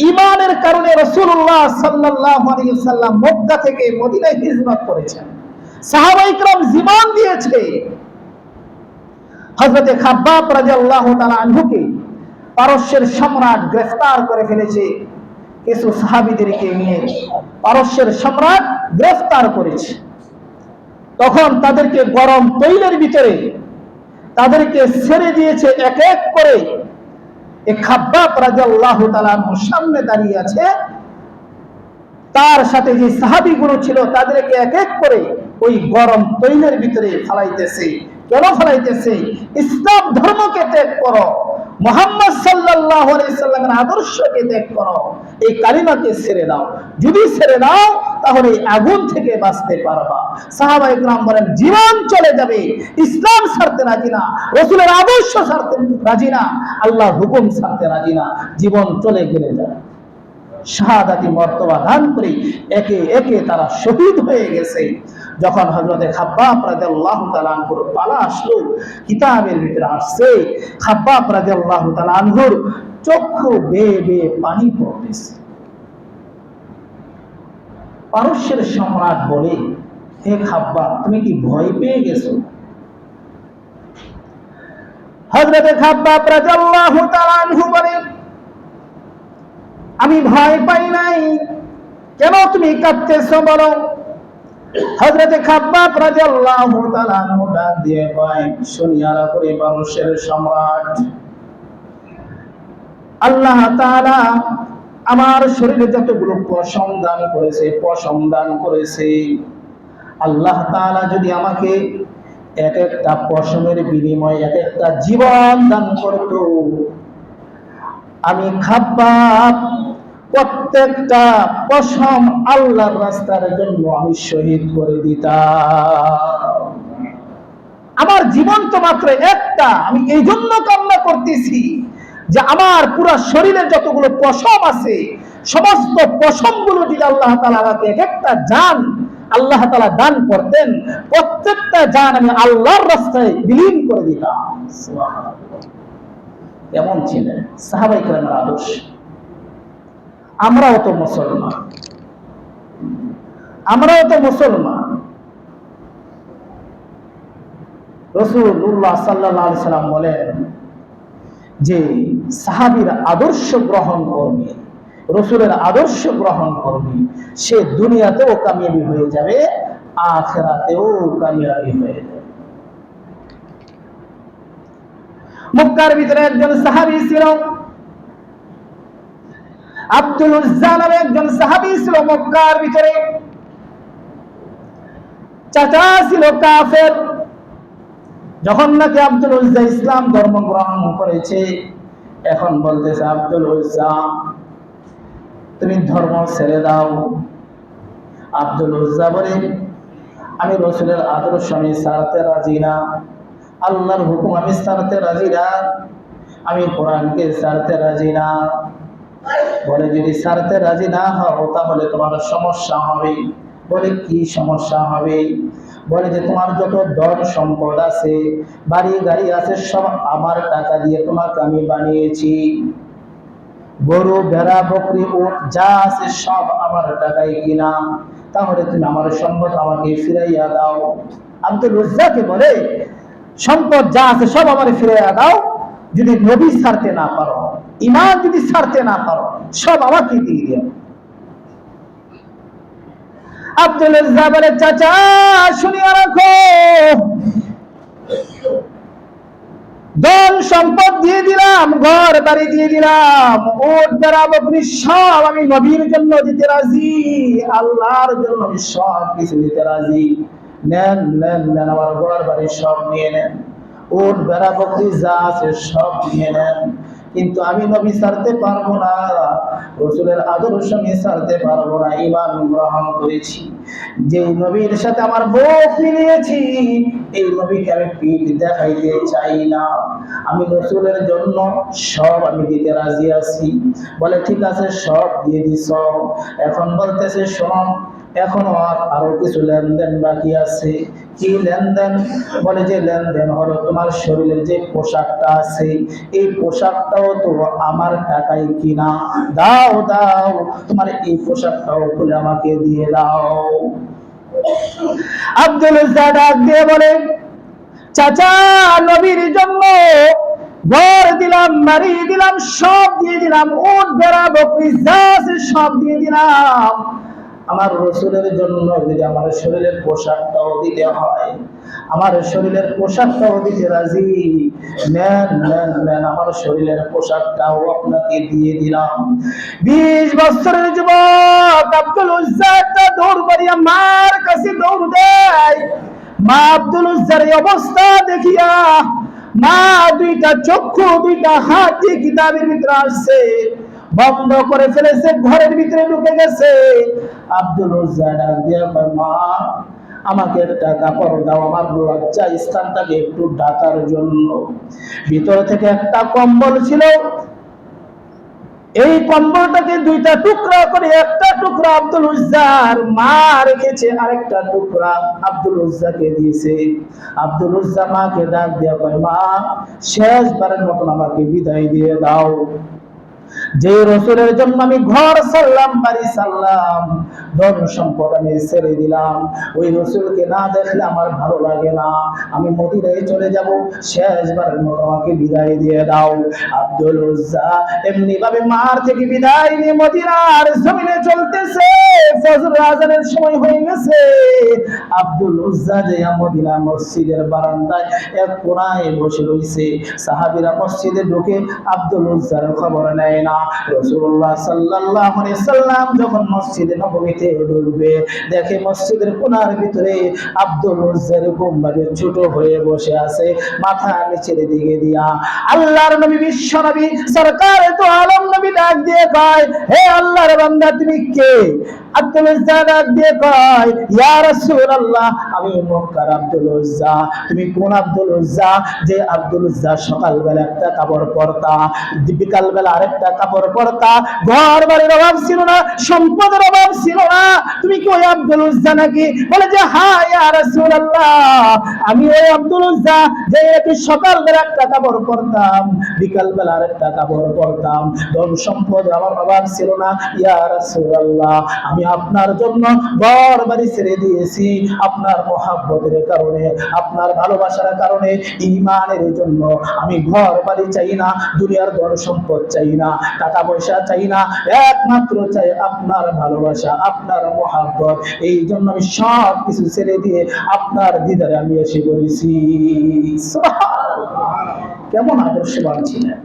ঈমানের কারণে রাসূলুল্লাহ সাল্লাল্লাহু আলাইহি ওয়াসাল্লাম মক্কা থেকে মদিনায় হিজরত করেছেন। সাহাবায়ে কিরাম জীবন দিয়েছে। হযরতে খাব্বাব রাদিয়াল্লাহু তাআলা আনহুকে পারস্যের সম্রাট গ্রেফতার করে ফেলেছে। কিছু সাহাবীদেরকে নিয়ে পারস্যের সম্রাট গ্রেফতার করেছে। তখন তাদেরকে গরম তৈলের ভিতরে তাদেরকে ছেড়ে দিয়েছে এক এক করে। এই খাব্বাব রাদিয়াল্লাহু তাআলা আনহুর সামনে দাঁড়িয়ে আছে, তার সাথে যে সাহাবীগুলো ছিল তাদেরকে এক এক করে ওই গরম তৈলের ভিতরে ফেলাইতেছে। কেন ফেলাইতেছে? ইসলাম ধর্মকে ত্যাগ করো, মুহাম্মদ সাল্লাল্লাহু আলাইহি সাল্লামের আদর্শকে ত্যাগ করো, এই কালিমাকে ছেড়ে দাও। যদি ছেড়ে দাও তাহলে আগুন থেকে বাঁচতে পারবা। সাহাবায়ে কিরাম বলেন জীবন চলে যাবে, ইসলাম ছাড়তে রাজি না, রাসূলের আদর্শ ছাড়তে রাজি না, আল্লাহর হুকুম ছাড়তে রাজি না, জীবন চলে গেলে যায়। শাহাদাতি মর্তবা দান করে একে একে তারা শহীদ হয়ে গেছে। যখন হযরতে খাব্বাব রাদিয়াল্লাহু তাআলা আনহুর পালা আসলো, কিতাবের ভিতরে আসছে খাব্বাব রাদিয়াল্লাহু তাআলা আনহুর চক্ষু বেয়ে বেয়ে পানি পড়তেছে। পারস্যের সম্রাট বলে, হে খাব্বাব, তুমি কি ভয় পেয়ে গেছো? হযরতে খাব্বাব রাদিয়াল্লাহু তাআলা আনহু বলেন, আমি ভয় পাই নাই। কেন তুমি কাঁদতেছো বলো? হযরতে খাব্বাব রাদিয়াল্লাহু তাআলা আনহু ডাক দিয়ে কয়, শুনিয়া রাখো রে পারস্যের সম্রাট, আল্লাহ তাআলা আমার শরীরে যতগুলো পশম দান করেছে, আল্লাহ তাআলা যদি আমাকে এক একটা পশমের বিনিময়ে এক একটা জীবন দান করত, আমি খাব্বাব প্রত্যেকটা পশম আল্লাহর রাস্তার জন্য আমি শহীদ করে দিতাম। আমার জীবন তো মাত্র একটা, আমি এই জন্য কামনা করতেছি যে আমার পুরো শরীরের যতগুলো পশম আছে সমস্ত পশমগুলো যদি আল্লাহ তাআলা আমাকে এক একটা জান আল্লাহ তাআলা দান করতেন, প্রত্যেকটা জান আমি আল্লাহর রাস্তায় বিলীন করে দিতাম। সুবহানাল্লাহ। এমন ছিলেন সাহাবায়ে কিরামের আদর্শ। আমরাও তো মুসলমান, রাসূলুল্লাহ সাল্লাল্লাহু আলাইহি সাল্লাম বলেন যে সাহাবীর আদর্শ গ্রহণ করবে, রাসূলের আদর্শ গ্রহণ করবে, সে দুনিয়াতেও কামিয়াবি হয়ে যাবে, আখিরাতেও কামিয়াবি হয়ে যাবে। মক্কার ভিতরে একজন সাহাবী ছিল, আব্দুল উজ্জা নামে একজন সাহাবী ছিল মক্কার ভিতরে। চাচা ছিল কাফের। যখন নাকি আব্দুল উজ্জা ইসলাম ধর্ম গ্রহণ করেছে, এখন বলতেছে, আব্দুল উজ্জা তুমি ধর্ম ছেড়ে দাও। আব্দুল উজ্জা বলে, আমি রাসূলের আদর্শ আমি ছাড়তে রাজি না, আল্লাহর হুকুম আমি ছাড়তে রাজি না, আমি কোরআনকে ছাড়তে রাজি না। বলে, যদি ছাড়তে রাজি না হও তাহলে তোমার সমস্যা হবে। বলে, কি সমস্যা হবে? বলে যে তোমার যত ধন সম্পদ আছে, বাড়ি গাড়ি আছে, সব আমার টাকা দিয়ে তোমাকে আমি বানিয়েছি। গরু ভেড়া বকরি উট যা আছে সব আমার টাকায় কিনা, তাহলে তুমি আমার সম্পদ আমাকে ফিরাইয়া দাও। আব্দুল উজ্জাকে বলে, সম্পদ যা আছে সব আমারে ফিরাইয়া দাও, যদি নবী ছাড়তে না পারো, ঈমান যদি ছাড়তে না পারো, সব আমাকে দিয়ে দিও। আব্দুল উজ্জা বলে, চাচা শুনিয়া রাখো, ধন সম্পদ দিয়ে দিলাম, ঘর বাড়ি দিয়ে দিলাম, উট ভেড়া বকরি সব আমি নবীর জন্য দিতে রাজি, আল্লাহর জন্য আমি সব কিছু দিতে রাজি। নেন নেন নেন, আমার ঘর বাড়ি সব নিয়ে নেন, উট ভেড়া বকরি যা আছে সব নিয়ে নেন, কিন্তু আমি নবী ছাড়তে পারবো না, রাসূলের আদর্শ আমি ছাড়তে পারবো না। ঈমান গ্রহণ করেছি, যে নবীর সাথে আমার বুক মিলিয়েছি, এই নবীকে আমি পিঠ দেখাইতে চাই না, আমি রাসূলের জন্য সব আমি দিতে রাজি আছি। বলে, ঠিক আছে, সব দিয়ে দিছ। এখন বলতেছে, শোনো, এখনো আরো কিছু লেনদেন বাকি আছে। কি লেনদেন? বলে যে লেনদেন হলো তোমার শরীরের যে পোশাকটা আছে, এই পোশাকটাও তো আমার টাকায় কিনা, দাও দাও তোমার এই পোশাকটাও খুলে আমাকে দিয়ে দাও। আব্দুল উজ্জা ডাক দিয়ে বলে, চাচা, নবীর জন্য ঘর দিলাম, বাড়ি দিলাম, সব দিয়ে দিলাম, উট ভেড়া বকরি যা আছে সব দিয়ে দিলাম, আমার রসুলের জন্য যদি আমার শরীরের পোশাকটাও দিতে হয়, আমার শরীরের পোশাকটাও দিতে রাজি, নেন নেন নেন, আমার শরীরের পোশাকটাও আপনাকে দিয়ে দিলাম। 20 বছরের যুবক আব্দুল উজ্জা একটা দৌড় মারিয়া মার কাছে দৌড় দেয়। মা আব্দুল উজ্জার এই অবস্থা দেখিয়া মা দুইটা চক্ষু দুইটা হাত দিয়ে কিতাবের ভিতরে আসছে, বন্ধ করে ফেলেছে, ঘরের ভিতরে ঢুকে গেছে। আব্দুল উজ্জা ডাক দিয়া কয়, মা আমাকে একটা কাপড় দাও, আমার লজ্জা স্থানটাকে একটু ঢাকার জন্য। ভিতর থেকে একটা কম্বল ছিল, এই কম্বলটাকে দুইটা টুকরা করে একটা টুকরা আব্দুল উজ্জার মা রেখেছে, আরেকটা টুকরা আব্দুল উজ্জাকে দিয়েছে। আব্দুল উজ্জা মাকে ডাক দিয়া কয়, মা শেষবারের মতন আমাকে বিদায় দিয়ে দাও। যে রসুলের জন্য আমি ঘর ছাড়লাম, বাড়ি ছাড়লাম, ধন সম্পদ আমি ছেড়ে দিলাম, ওই রসুলকে না দেখলে আমার ভালো লাগে না, আমি মদিনায় চলে যাব, শেষবারের মতো আমাকে বিদায় দিয়ে দাও। আব্দুল উজ্জা এমনি ভাবে মার থেকে বিদায় নিয়ে মদিনার জমিনে চলতেছে। ফজর আজানের সময় হয়ে গেছে। আব্দুল উজ্জা যে মদিনা মসজিদের বারান্দায় এক কোণায় বসে রয়েছে। সাহাবীরা মসজিদে ঢুকে আব্দুল উজ্জার খবর নেয় না। রাসূলুল্লাহ সাল্লাল্লাহু আলাইহি সাল্লাম যখন মসজিদে নববীতে ঢুকবে, দেখে মসজিদের কোণার ভিতরে আব্দুল উজ্জা এরকমভাবে ছোট হয়ে বসে আছে, মাথা নিচের দিকে দিয়া। আল্লাহর নবী, বিশ্ব নবী সরকার তো আলম নবী ডাক দিয়ে কয়, হে আল্লাহর বান্দা তুমি কে? আব্দুল উজ্জা ডাক দিয়ে কয়, ইয়া রাসূলুল্লাহ আমি মক্কার আব্দুল উজ্জা। তুমি কোন আব্দুল উজ্জা? যে আব্দুল উজ্জা সকালবেলা একটা কাপড় পরতা, বিকালবেলা আরেকটা কাপড় পরতা, ঘর বাড়ির অভাব ছিল না, সম্পদের অভাব ছিল না, তুমি কি ওই আব্দুল উজ্জা নাকি? বলে যে হ্যাঁ ইয়া রাসূলুল্লাহ আমি ওই আব্দুল উজ্জা যে সকালবেলা একটা কাপড় পরতাম, বিকালবেলা আরেকটা কাপড় পরতাম, ধন সম্পদ আমার অভাব ছিল না। ইয়া রাসূলুল্লাহ আমি আপনার জন্য ঘর বাড়ি ছেড়ে দিয়েছি, আপনার মহব্বতের কারণে, আপনার ভালোবাসার কারণে, ঈমানের জন্য আমি ঘর বাড়ি চাই না, দুনিয়ার ধন সম্পদ চাই না, টাকা পয়সা চাই না, একমাত্র চাই আপনার ভালোবাসা, আপনার মহব্বত। এই জন্য আমি সব কিছু ছেড়ে দিয়ে আপনার দিদারে আমি এসে পড়েছি। কেমন আদর্শবান ছিলেন!